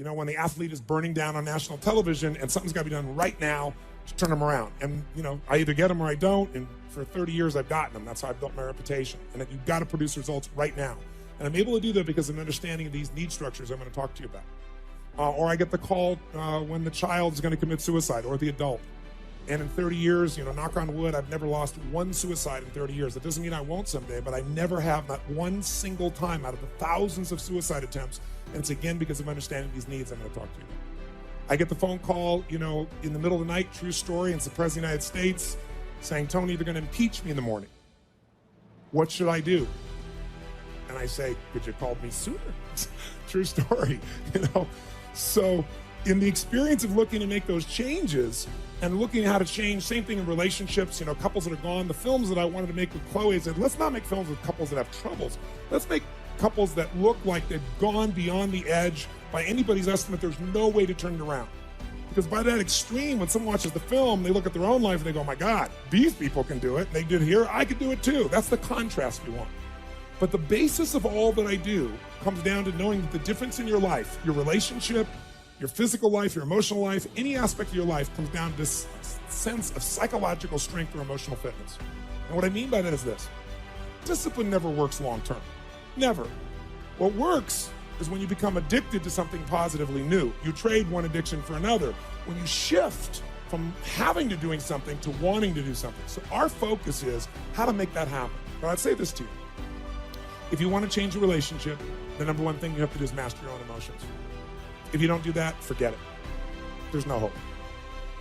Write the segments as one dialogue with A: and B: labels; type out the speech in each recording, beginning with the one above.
A: You know, when the athlete is burning down on national television and something's got to be done right now to turn them around. And, you know, I either get them or I don't. And for 30 years, I've gotten them. That's how I've built my reputation. And that you've got to produce results right now. And I'm able to do that because of an understanding of these need structures I'm going to talk to you about. Or I get the call when the child is going to commit suicide, or the adult. And in 30 years, you know, knock on wood, I've never lost one suicide in 30 years. That doesn't mean I won't someday, but I never have, not one single time out of the thousands of suicide attempts. And it's again because of understanding these needs I'm going to talk to you about. I get the phone call, you know, in the middle of the night, true story, and it's the President of the United States saying, Tony, they're going to impeach me in the morning. What should I do? And I say, could you have called me sooner? True story, you know. So in the experience of looking to make those changes and looking at how to change, same thing in relationships, you know, couples that are gone, the films that I wanted to make with Chloe said, let's not make films with couples that have troubles. Let's make couples that look like they've gone beyond the edge. By anybody's estimate, there's no way to turn it around. Because by that extreme, when someone watches the film, they look at their own life and they go, my God, these people can do it. And they did here, I could do it too. That's the contrast we want. But the basis of all that I do comes down to knowing that the difference in your life, your relationship, your physical life, your emotional life, any aspect of your life comes down to this sense of psychological strength or emotional fitness. And what I mean by that is this: discipline never works long term. Never. What works is when you become addicted to something positively new. You trade one addiction for another. When you shift from having to doing something to wanting to do something. So our focus is how to make that happen. But I'd say this to you. If you want to change a relationship, the number one thing you have to do is master your own emotions. If you don't do that, forget it. There's no hope.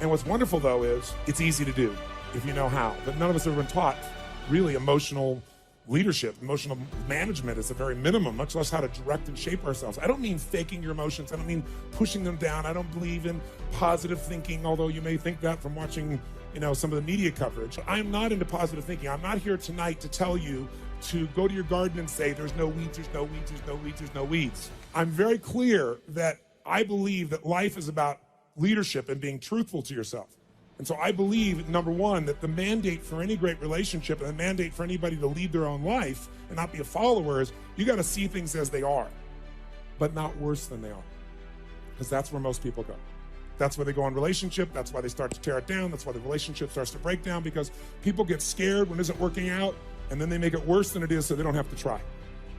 A: And what's wonderful, though, is it's easy to do if you know how. But none of us have been taught really emotional leadership, emotional management is a very minimum, much less how to direct and shape ourselves. I don't mean faking your emotions. I don't mean pushing them down. I don't believe in positive thinking, although you may think that from watching, you know, some of the media coverage. I'm not into positive thinking. I'm not here tonight to tell you to go to your garden and say, there's no weeds, there's no weeds, there's no weeds, there's no weeds. I'm very clear that I believe that life is about leadership and being truthful to yourself. And so I believe, number one, that the mandate for any great relationship and the mandate for anybody to lead their own life and not be a follower is you got to see things as they are, but not worse than they are. Because that's where most people go. That's where they go in relationship. That's why they start to tear it down. That's why the relationship starts to break down, because people get scared when it isn't working out, and then they make it worse than it is so they don't have to try.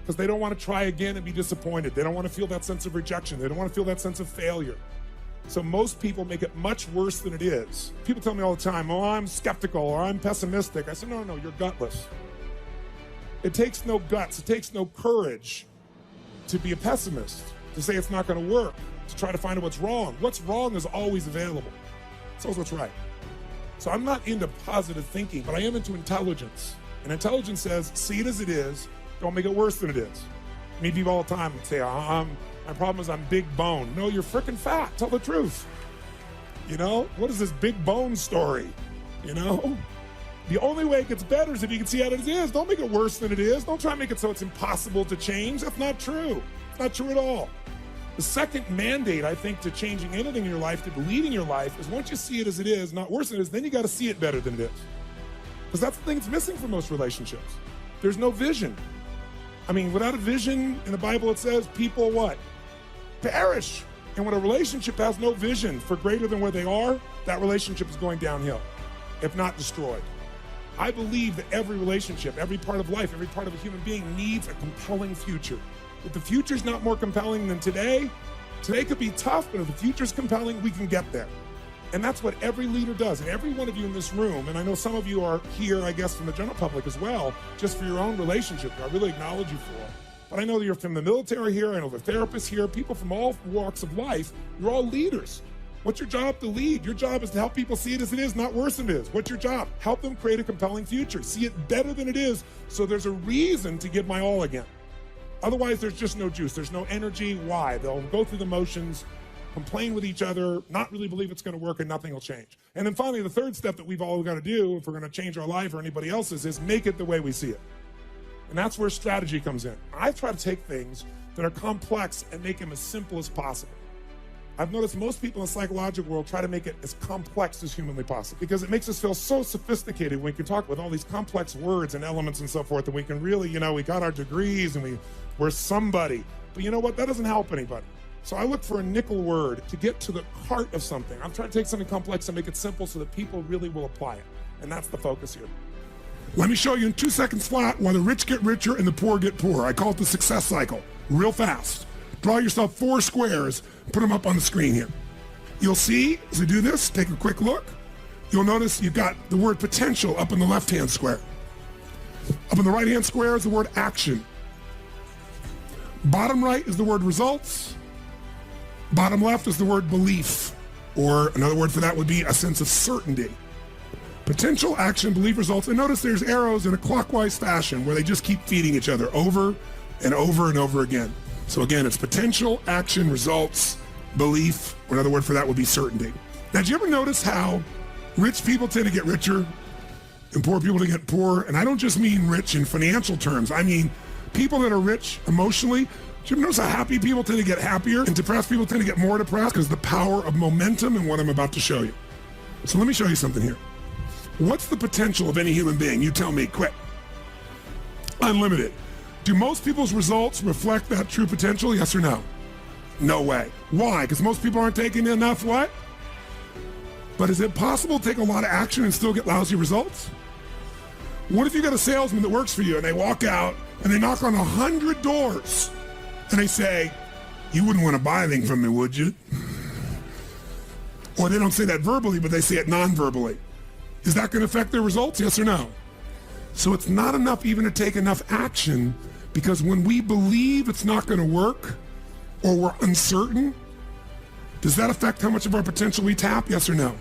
A: Because they don't want to try again and be disappointed. They don't want to feel that sense of rejection. They don't want to feel that sense of failure. So most people make it much worse than it is. People tell me all the time, oh, I'm skeptical or I'm pessimistic. I said, no, you're gutless. It takes no guts, it takes no courage to be a pessimist, to say it's not going to work, to try to find out what's wrong. What's wrong is always available. So is what's right. So I'm not into positive thinking, but I am into intelligence. And intelligence says, see it as it is, don't make it worse than it is. I meet people all the time and say, my problem is I'm big bone. No, you're freaking fat. Tell the truth. You know, what is this big bone story? You know, the only way it gets better is if you can see how it is. Don't make it worse than it is. Don't try to make it so it's impossible to change. That's not true. It's not true at all. The second mandate, I think, to changing anything in your life, to leading your life, is once you see it as it is, not worse than it is, then you got to see it better than it is. Because that's the thing that's missing from most relationships. There's no vision. I mean, without a vision, in the Bible it says people what? Perish. And when a relationship has no vision for greater than where they are, that relationship is going downhill, if not destroyed. I believe that every relationship, every part of life, every part of a human being needs a compelling future. If the future's not more compelling than today could be tough, but if the future's compelling, we can get there. And that's what every leader does. And every one of you in this room, and I know some of you are here, I guess, from the general public as well, just for your own relationship, I really acknowledge you for. But I know that you're from the military here, I know the therapists here, people from all walks of life, you're all leaders. What's your job? To lead. Your job is to help people see it as it is, not worse than it is. What's your job? Help them create a compelling future. See it better than it is, so there's a reason to give my all again. Otherwise, there's just no juice. There's no energy. Why? They'll go through the motions, complain with each other, not really believe it's going to work, and nothing will change. And then finally, the third step that we've all got to do if we're going to change our life or anybody else's is make it the way we see it. And that's where strategy comes in. I try to take things that are complex and make them as simple as possible. I've noticed most people in the psychological world try to make it as complex as humanly possible because it makes us feel so sophisticated when we can talk with all these complex words and elements and so forth, and we can really, we got our degrees and we're somebody. But you know what? That doesn't help anybody. So I look for a nickel word to get to the heart of something. I'm trying to take something complex and make it simple so that people really will apply it. And that's the focus here. Let me show you in 2 seconds flat why the rich get richer and the poor get poorer. I call it the success cycle, real fast. Draw yourself 4 squares, put them up on the screen here. You'll see, as we do this, take a quick look. You'll notice you've got the word potential up in the left-hand square. Up in the right-hand square is the word action. Bottom right is the word results. Bottom left is the word belief, or another word for that would be a sense of certainty. Potential, action, belief, results. And notice there's arrows in a clockwise fashion where they just keep feeding each other over and over and over again. So again, it's potential, action, results, belief, or another word for that would be certainty. Now, did you ever notice how rich people tend to get richer and poor people to get poorer? And I don't just mean rich in financial terms. I mean people that are rich emotionally. Do you ever notice how happy people tend to get happier and depressed people tend to get more depressed? Because the power of momentum in what I'm about to show you. So let me show you something here. What's the potential of any human being? You tell me, quick. Unlimited. Do most people's results reflect that true potential? Yes or no? No way. Why? Because most people aren't taking enough what? But is it possible to take a lot of action and still get lousy results? What if you got a salesman that works for you and they walk out and they knock on 100 doors and they say, you wouldn't want to buy anything from me, would you? Or they don't say that verbally, but they say it non-verbally. Is that going to affect their results? Yes or no? So it's not enough even to take enough action, because when we believe it's not going to work or we're uncertain, does that affect how much of our potential we tap? Yes or no?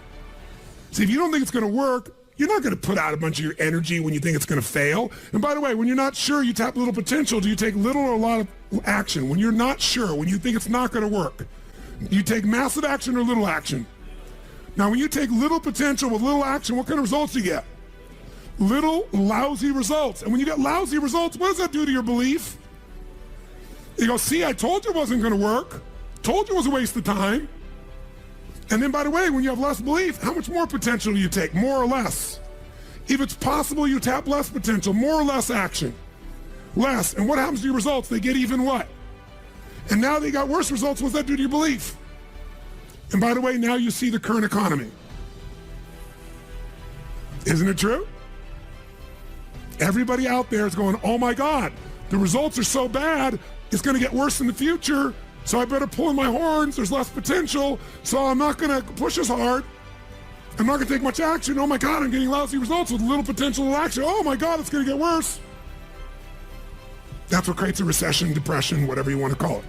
A: See, if you don't think it's going to work, you're not going to put out a bunch of your energy when you think it's going to fail. And by the way, when you're not sure, you tap little potential. Do you take little or a lot of action? When you're not sure, when you think it's not going to work, do you take massive action or little action? Now, when you take little potential with little action, what kind of results do you get? Little lousy results. And when you get lousy results, what does that do to your belief? You go, see, I told you it wasn't going to work. Told you it was a waste of time. And then, by the way, when you have less belief, how much more potential do you take? More or less? If it's possible, you tap less potential, more or less action. Less. And what happens to your results? They get even what? And now they got worse results. What's that do to your belief? And by the way, now you see the current economy. Isn't it true? Everybody out there is going, oh my God, the results are so bad, it's going to get worse in the future. So I better pull in my horns. There's less potential. So I'm not going to push as hard. I'm not going to take much action. Oh my God, I'm getting lousy results with little potential action. Oh my God, it's going to get worse. That's what creates a recession, depression, whatever you want to call it.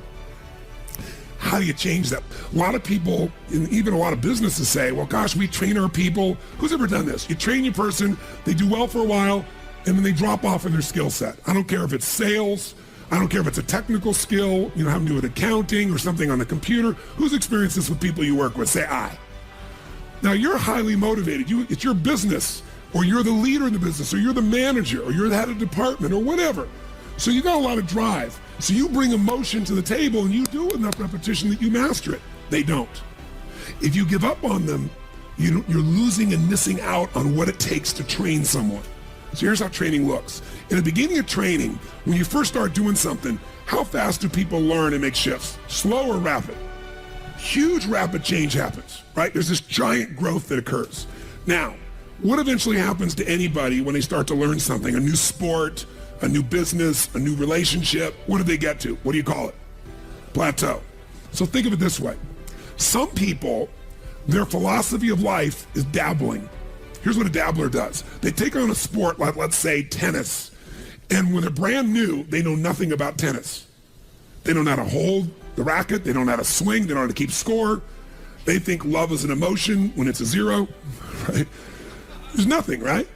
A: How do you change that? A lot of people, and even a lot of businesses say, well, gosh, we train our people. Who's ever done this? You train your person, they do well for a while, and then they drop off in their skill set. I don't care if it's sales. I don't care if it's a technical skill, having to do with accounting or something on the computer. Who's experienced this with people you work with? Say I. Now, you're highly motivated. It's your business, or you're the leader in the business, or you're the manager, or you're the head of department, or whatever. So you got a lot of drive. So you bring emotion to the table and you do enough repetition that you master it. They don't. If you give up on them, you're losing and missing out on what it takes to train someone. So here's how training looks. In the beginning of training, when you first start doing something, how fast do people learn and make shifts? Slow or rapid? Huge rapid change happens, right? There's this giant growth that occurs. Now, what eventually happens to anybody when they start to learn something? A new sport, a new business, a new relationship. What do they get to? What do you call it? Plateau. So think of it this way. Some people, their philosophy of life is dabbling. Here's what a dabbler does. They take on a sport like, let's say, tennis. And when they're brand new, they know nothing about tennis. They don't know how to hold the racket. They don't know how to swing. They don't know how to keep score. They think love is an emotion when it's a zero, right? There's nothing, right?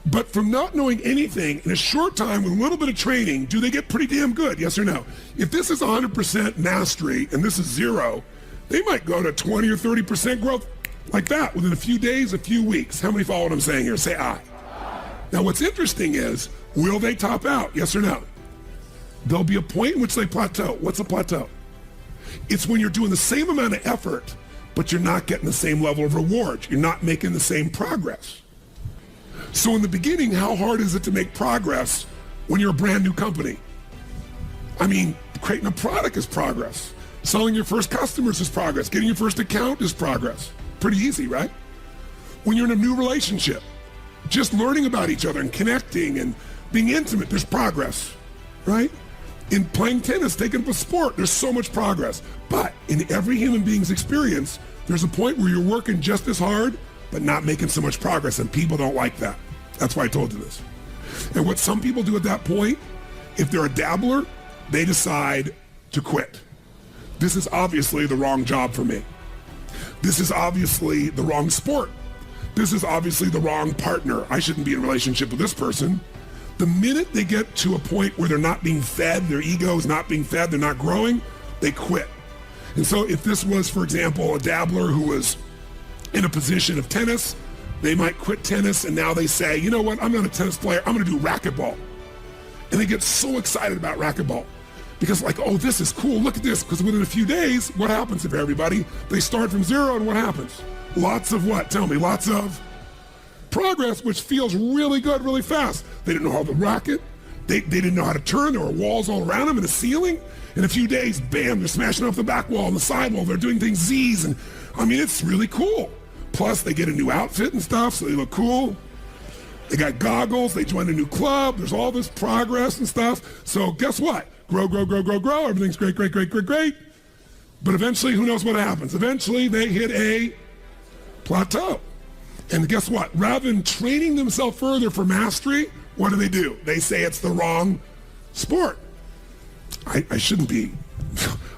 A: But from not knowing anything, in a short time with a little bit of training, do they get pretty damn good? Yes or no? If this is 100% mastery and this is zero, they might go to 20 or 30% growth like that within a few days, a few weeks. How many follow what I'm saying here? Say aye. Now what's interesting is, will they top out? Yes or no? There'll be a point in which they plateau. What's a plateau? It's when you're doing the same amount of effort, but you're not getting the same level of reward. You're not making the same progress. So in the beginning, how hard is it to make progress when you're a brand new company? I mean, creating a product is progress.
B: Selling your first customers is progress. Getting your first account is progress. Pretty easy, right? When you're in a new relationship, just learning about each other and connecting and being intimate, there's progress, right? In playing tennis, taking up a sport, there's so much progress. But in every human being's experience, there's a point where you're working just as hard, but not making so much progress, and people don't like that. That's why I told you this. And what some people do at that point, if they're a dabbler, they decide to quit. This is obviously the wrong job for me. This is obviously the wrong sport. This is obviously the wrong partner. I shouldn't be in a relationship with this person. The minute they get to a point where they're not being fed, their ego is not being fed, they're not growing, they quit. And so if this was, for example, a dabbler who was in a position of tennis, they might quit tennis and now they say, you know what, I'm not a tennis player, I'm gonna do racquetball. And they get so excited about racquetball because like, oh, this is cool, look at this. Because within a few days, what happens if everybody? They start from zero and what happens? Lots of what? Tell me, lots of progress, which feels really good, really fast. They didn't know how to racket. They didn't know how to turn. There were walls all around them and a ceiling. In a few days, bam, they're smashing off the back wall and the side wall. They're doing things Z's. And I mean, it's really cool. Plus, they get a new outfit and stuff, so they look cool. They got goggles. They joined a new club. There's all this progress and stuff. So guess what? Grow, grow, grow, grow, grow. Everything's great, great, great, great, great. But eventually, who knows what happens? Eventually, they hit a plateau. And guess what? Rather than training themselves further for mastery, what do? They say it's the wrong sport. I shouldn't do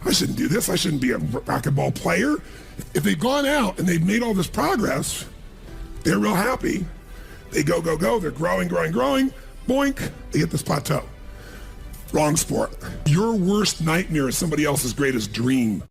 B: this. I shouldn't be a racquetball player. If they've gone out and they've made all this progress, they're real happy. They go, go, go. They're growing, growing, growing. Boink, they hit this plateau. Wrong sport. Your worst nightmare is somebody else's greatest dream.